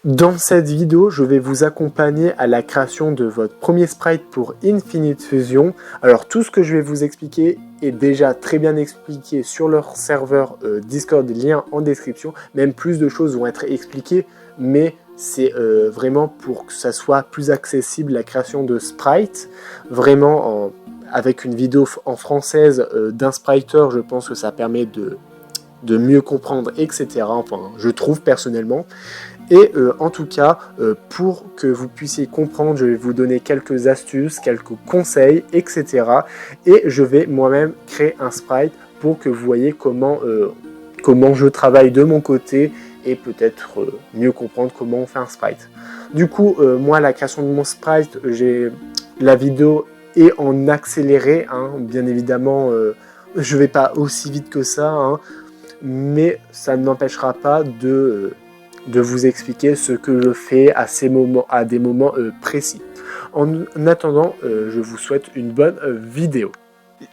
Dans cette vidéo, je vais vous accompagner à la création de votre premier sprite pour Infinite Fusion. Alors tout ce que je vais vous expliquer est déjà très bien expliqué sur leur serveur Discord, lien en description. Même plus de choses vont être expliquées, mais c'est vraiment pour que ça soit plus accessible la création de sprites. Vraiment, avec une vidéo en française d'un spriter, je pense que ça permet de mieux comprendre, etc. Enfin, je trouve personnellement. Et en tout cas, pour que vous puissiez comprendre, je vais vous donner quelques astuces, quelques conseils, etc. Et je vais moi-même créer un sprite pour que vous voyez comment je travaille de mon côté et peut-être mieux comprendre comment on fait un sprite. Du coup, moi, la création de mon sprite, la vidéo est en accéléré, hein, bien évidemment, je ne vais pas aussi vite que ça, hein, mais ça ne m'empêchera pas de vous expliquer ce que je fais à des moments précis. En attendant, je vous souhaite une bonne vidéo.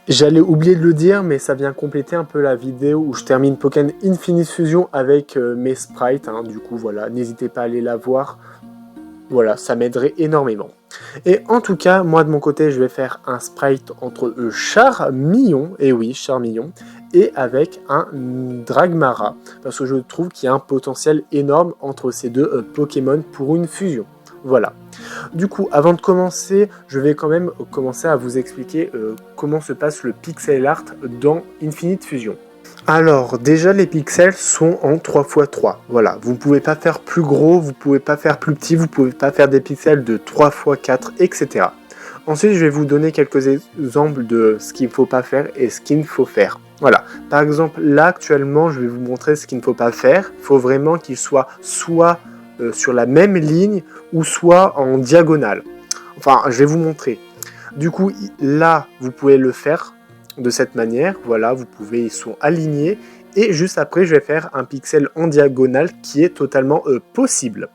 J'allais oublier de le dire, mais ça vient compléter un peu la vidéo où je termine Pokémon Infinite Fusion avec mes sprites. Hein, du coup, voilà, n'hésitez pas à aller la voir. Voilà, ça m'aiderait énormément. Et en tout cas, moi de mon côté, je vais faire un sprite entre Charmillon, et oui, Charmillon, et avec un Dragmara, parce que je trouve qu'il y a un potentiel énorme entre ces deux Pokémon pour une fusion. Voilà. Du coup, avant de commencer, je vais quand même commencer à vous expliquer comment se passe le pixel art dans Infinite Fusion. Alors, déjà, les pixels sont en 3x3. Voilà, vous ne pouvez pas faire plus gros, vous ne pouvez pas faire plus petit, vous ne pouvez pas faire des pixels de 3x4, etc. Ensuite, je vais vous donner quelques exemples de ce qu'il ne faut pas faire et ce qu'il faut faire. Voilà, par exemple, là, actuellement, je vais vous montrer ce qu'il ne faut pas faire. Il faut vraiment qu'il soit sur la même ligne ou soit en diagonale. Enfin, je vais vous montrer. Du coup, là, vous pouvez le faire de cette manière, voilà, vous pouvez, ils sont alignés, et juste après je vais faire un pixel en diagonale qui est totalement possible.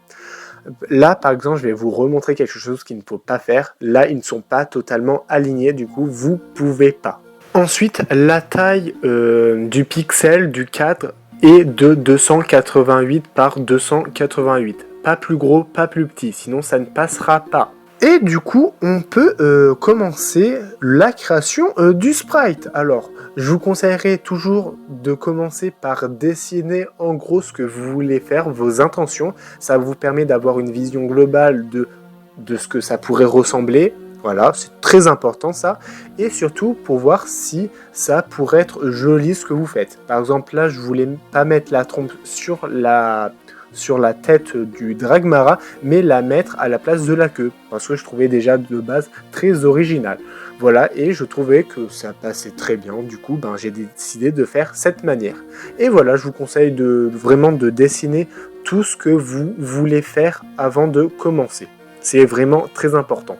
Là par exemple je vais vous remontrer quelque chose qu'il ne faut pas faire, là ils ne sont pas totalement alignés, du coup vous pouvez pas. Ensuite la taille du pixel du cadre est de 288 par 288, pas plus gros, pas plus petit, sinon ça ne passera pas. Et du coup, on peut commencer la création du sprite. Alors, je vous conseillerais toujours de commencer par dessiner en gros ce que vous voulez faire, vos intentions. Ça vous permet d'avoir une vision globale de ce que ça pourrait ressembler. Voilà, c'est très important ça. Et surtout pour voir si ça pourrait être joli ce que vous faites. Par exemple, là, je voulais pas mettre la trompe sur la tête du Dragmara, mais la mettre à la place de la queue, parce que je trouvais déjà de base très original. Voilà, et je trouvais que ça passait très bien, du coup j'ai décidé de faire cette manière. Et voilà, je vous conseille vraiment de dessiner tout ce que vous voulez faire avant de commencer. C'est vraiment très important.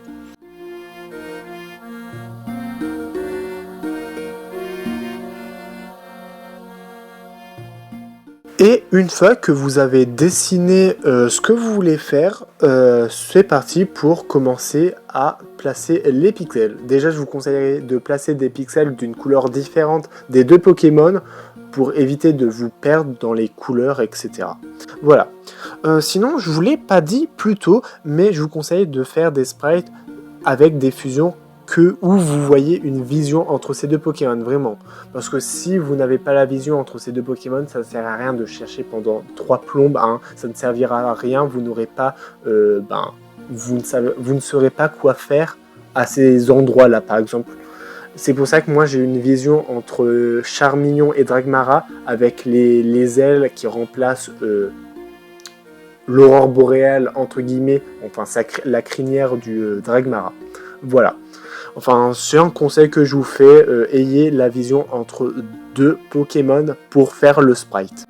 Et une fois que vous avez dessiné ce que vous voulez faire, c'est parti pour commencer à placer les pixels. Déjà, je vous conseillerais de placer des pixels d'une couleur différente des deux Pokémon pour éviter de vous perdre dans les couleurs, etc. Voilà. Sinon, je vous l'ai pas dit plus tôt, mais je vous conseille de faire des sprites avec des fusions où vous voyez une vision entre ces deux Pokémon, vraiment. Parce que si vous n'avez pas la vision entre ces deux Pokémon, ça ne sert à rien de chercher pendant 3 plombes, hein, ça ne servira à rien, vous n'aurez pas, vous ne saurez pas quoi faire à ces endroits-là, par exemple. C'est pour ça que moi j'ai une vision entre Charmillon et Dragmara, avec les ailes qui remplacent l'aurore boréale, entre guillemets, enfin la crinière du Dragmara. Voilà. Enfin, c'est un conseil que je vous fais, ayez la vision entre deux Pokémon pour faire le sprite.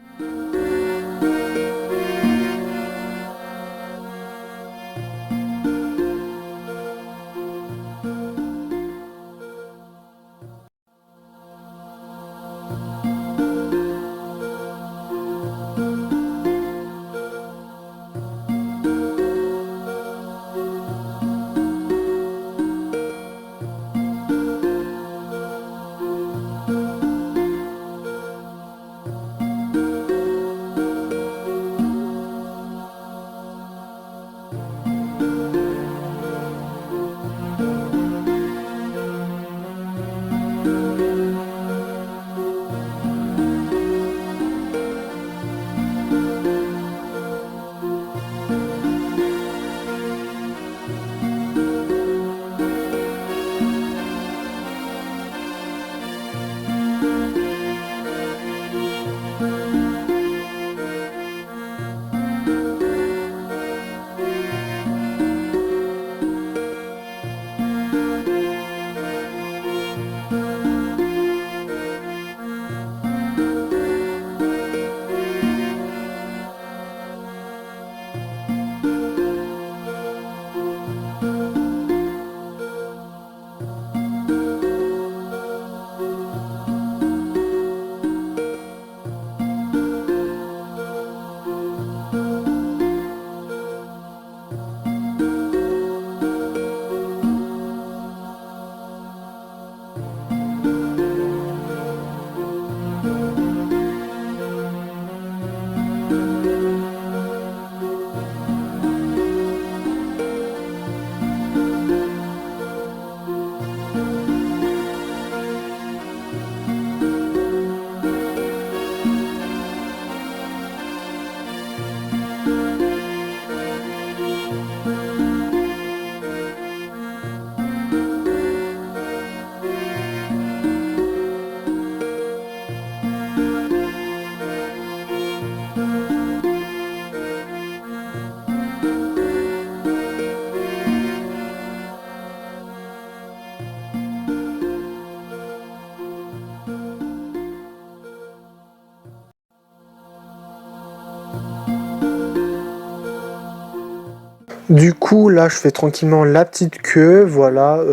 Du coup, là, je fais tranquillement la petite queue, voilà,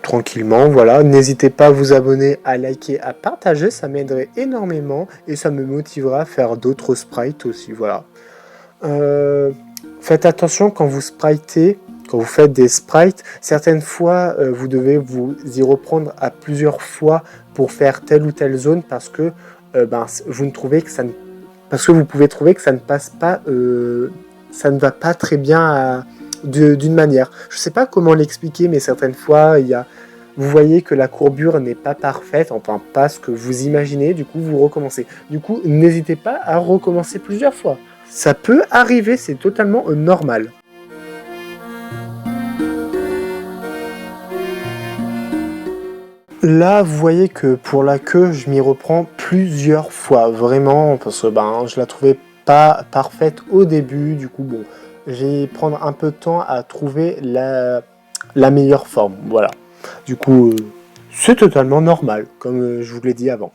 tranquillement, voilà. N'hésitez pas à vous abonner, à liker, à partager, ça m'aiderait énormément et ça me motivera à faire d'autres sprites aussi, voilà. Euh, Faites attention quand vous spritez, quand vous faites des sprites, certaines fois, vous devez vous y reprendre à plusieurs fois pour faire telle ou telle zone parce que vous ne trouvez que ça ne parce que vous pouvez trouver que ça ne passe pas, ça ne va pas très bien d'une manière. Je ne sais pas comment l'expliquer, mais certaines fois, vous voyez que la courbure n'est pas parfaite, enfin pas ce que vous imaginez, du coup vous recommencez. Du coup, n'hésitez pas à recommencer plusieurs fois. Ça peut arriver, c'est totalement normal. Là, vous voyez que pour la queue, je m'y reprends plusieurs fois, vraiment, parce que je la trouvais pas parfaite au début, du coup, bon, j'ai prendre un peu de temps à trouver la meilleure forme, voilà. Du coup, c'est totalement normal, comme je vous l'ai dit avant.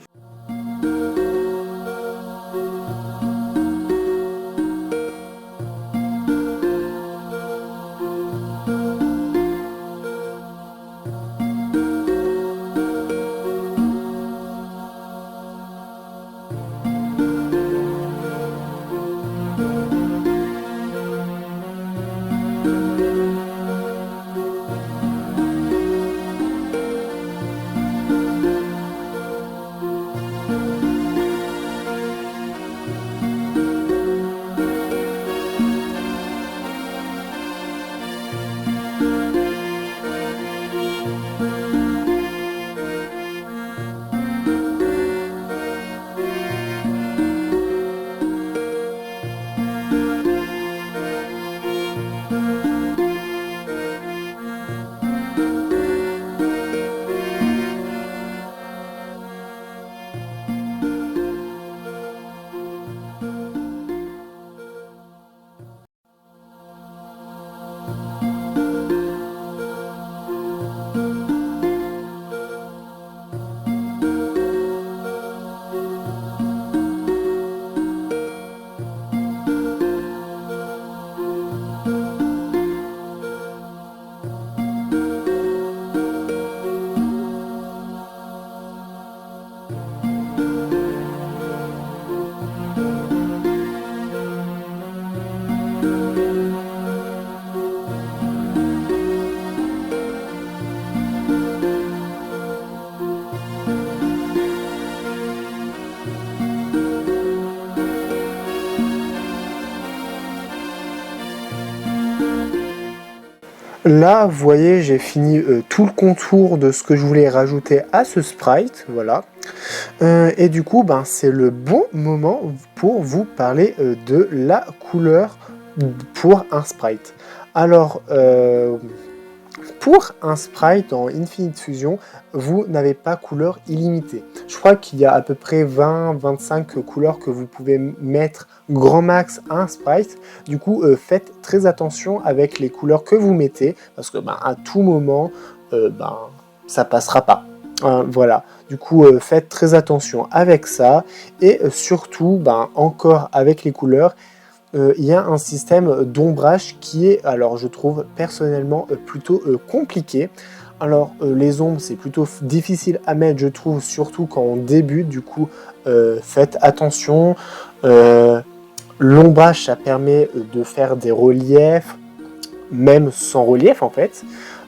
Là, vous voyez, j'ai fini tout le contour de ce que je voulais rajouter à ce sprite, voilà. Et du coup, c'est le bon moment pour vous parler de la couleur pour un sprite. Alors, pour un sprite en Infinite Fusion, vous n'avez pas couleur illimitée. Je crois qu'il y a à peu près 20-25 couleurs que vous pouvez mettre grand max à un sprite. Du coup, faites très attention avec les couleurs que vous mettez, parce que à tout moment, ça passera pas. Voilà, du coup faites très attention avec ça et surtout encore avec les couleurs, il y a un système d'ombrage qui est, alors je trouve personnellement plutôt compliqué. Alors les ombres c'est plutôt difficile à mettre, je trouve, surtout quand on débute, du coup faites attention. L'ombrage ça permet de faire des reliefs, même sans relief en fait.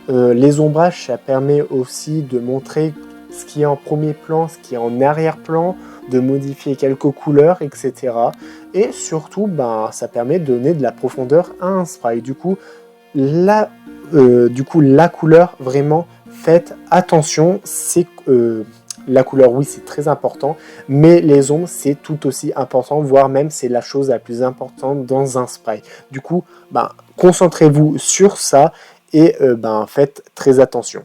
Les ombrages ça permet aussi de montrer ce qui est en premier plan, ce qui est en arrière-plan, de modifier quelques couleurs, etc. Et surtout, ça permet de donner de la profondeur à un sprite. Du coup, la couleur, vraiment, faites attention. La couleur, oui, c'est très important, mais les ombres, c'est tout aussi important, voire même c'est la chose la plus importante dans un sprite. Du coup, concentrez-vous sur ça et faites très attention.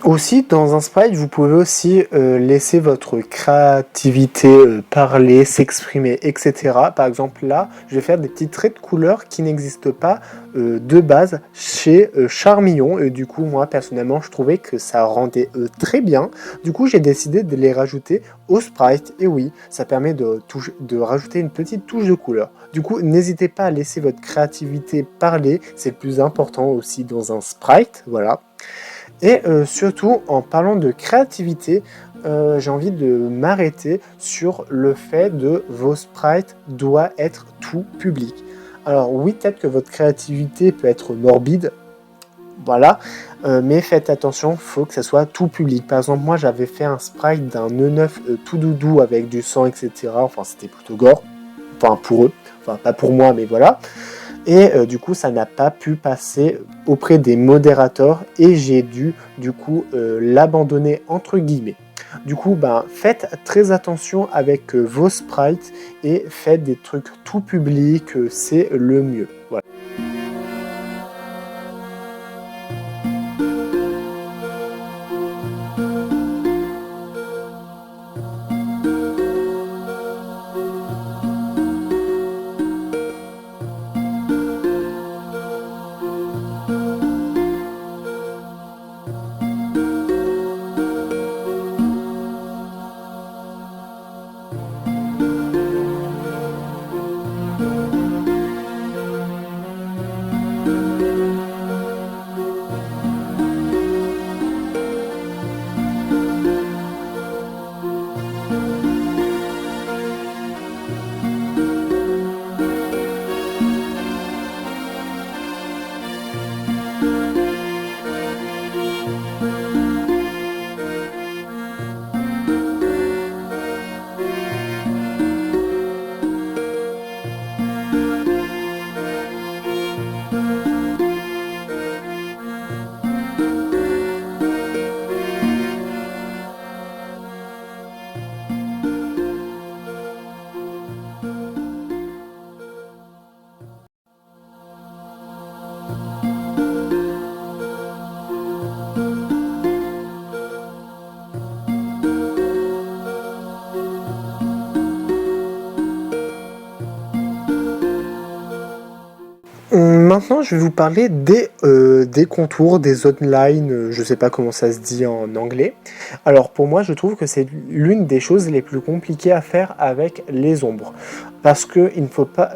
Aussi, dans un sprite, vous pouvez aussi laisser votre créativité parler, s'exprimer, etc. Par exemple, là, je vais faire des petits traits de couleur qui n'existent pas de base chez Charmillon. Et du coup, moi, personnellement, je trouvais que ça rendait très bien. Du coup, j'ai décidé de les rajouter au sprite. Et oui, ça permet de rajouter une petite touche de couleur. Du coup, n'hésitez pas à laisser votre créativité parler. C'est le plus important aussi dans un sprite. Voilà. Et surtout, en parlant de créativité, j'ai envie de m'arrêter sur le fait de vos sprites doivent être tout public. Alors oui, peut-être que votre créativité peut être morbide, voilà, mais faites attention, il faut que ça soit tout public. Par exemple, moi j'avais fait un sprite d'un E9 tout doudou avec du sang, etc. Enfin, c'était plutôt gore, enfin pour eux, enfin pas pour moi, mais voilà. Et du coup, ça n'a pas pu passer auprès des modérateurs et j'ai dû du coup l'abandonner entre guillemets. Du coup, faites très attention avec vos sprites et faites des trucs tout publics, c'est le mieux. Voilà. Maintenant, je vais vous parler des contours, des outlines, je ne sais pas comment ça se dit en anglais. Alors pour moi, je trouve que c'est l'une des choses les plus compliquées à faire avec les ombres. Parce que il ne faut pas,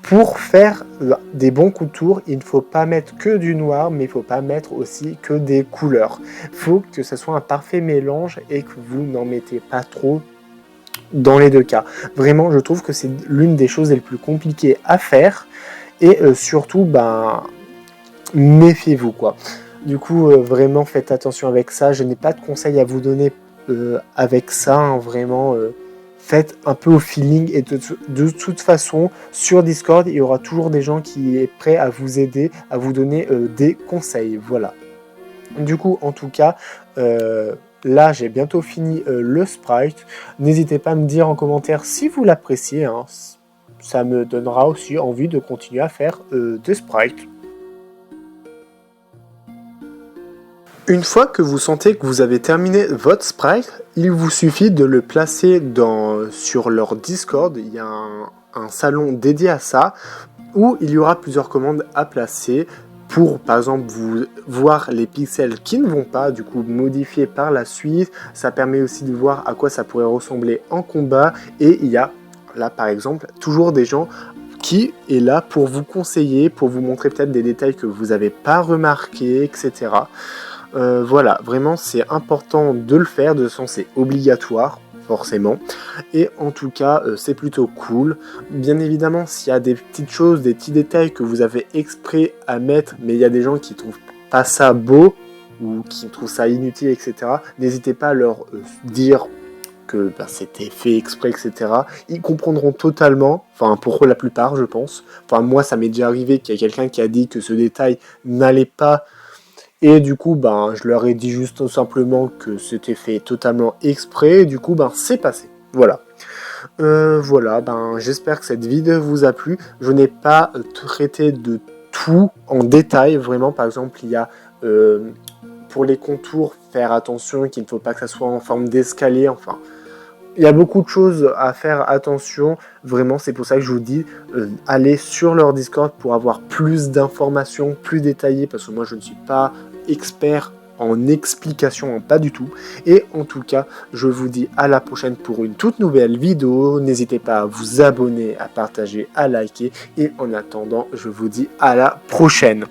pour faire des bons contours, il ne faut pas mettre que du noir, mais il ne faut pas mettre aussi que des couleurs. Il faut que ce soit un parfait mélange et que vous n'en mettez pas trop dans les deux cas. Vraiment, je trouve que c'est l'une des choses les plus compliquées à faire. Et surtout, méfiez-vous quoi. Du coup, vraiment faites attention avec ça. Je n'ai pas de conseils à vous donner avec ça. Hein, vraiment, faites un peu au feeling. Et de toute façon, sur Discord, il y aura toujours des gens qui sont prêts à vous aider, à vous donner des conseils. Voilà. Du coup, en tout cas, là, j'ai bientôt fini le sprite. N'hésitez pas à me dire en commentaire si vous l'appréciez. Hein. Ça me donnera aussi envie de continuer à faire des sprites. Une fois que vous sentez que vous avez terminé votre sprite, il vous suffit de le placer sur leur Discord. Il y a un salon dédié à ça où il y aura plusieurs commandes à placer pour, par exemple, vous voir les pixels qui ne vont pas, du coup modifier par la suite. Ça permet aussi de voir à quoi ça pourrait ressembler en combat et il y a là par exemple toujours des gens qui est là pour vous conseiller, pour vous montrer peut-être des détails que vous n'avez pas remarqués, etc. Voilà, vraiment c'est important de le faire, de toute façon c'est obligatoire forcément, et en tout cas c'est plutôt cool. Bien évidemment, s'il y a des petites choses, des petits détails que vous avez exprès à mettre, mais il y a des gens qui trouvent pas ça beau ou qui trouvent ça inutile, etc., n'hésitez pas à leur dire que c'était fait exprès, etc. Ils comprendront totalement, enfin pour la plupart je pense. Enfin moi ça m'est déjà arrivé qu'il y a quelqu'un qui a dit que ce détail n'allait pas et du coup je leur ai dit juste simplement que c'était fait totalement exprès et du coup c'est passé. Voilà. Voilà, j'espère que cette vidéo vous a plu. Je n'ai pas traité de tout en détail, vraiment. Par exemple, il y a pour les contours, faire attention qu'il ne faut pas que ça soit en forme d'escalier, enfin. Il y a beaucoup de choses à faire attention, vraiment c'est pour ça que je vous dis, allez sur leur Discord pour avoir plus d'informations, plus détaillées, parce que moi je ne suis pas expert en explication, pas du tout. Et en tout cas, je vous dis à la prochaine pour une toute nouvelle vidéo. N'hésitez pas à vous abonner, à partager, à liker. Et en attendant, je vous dis à la prochaine.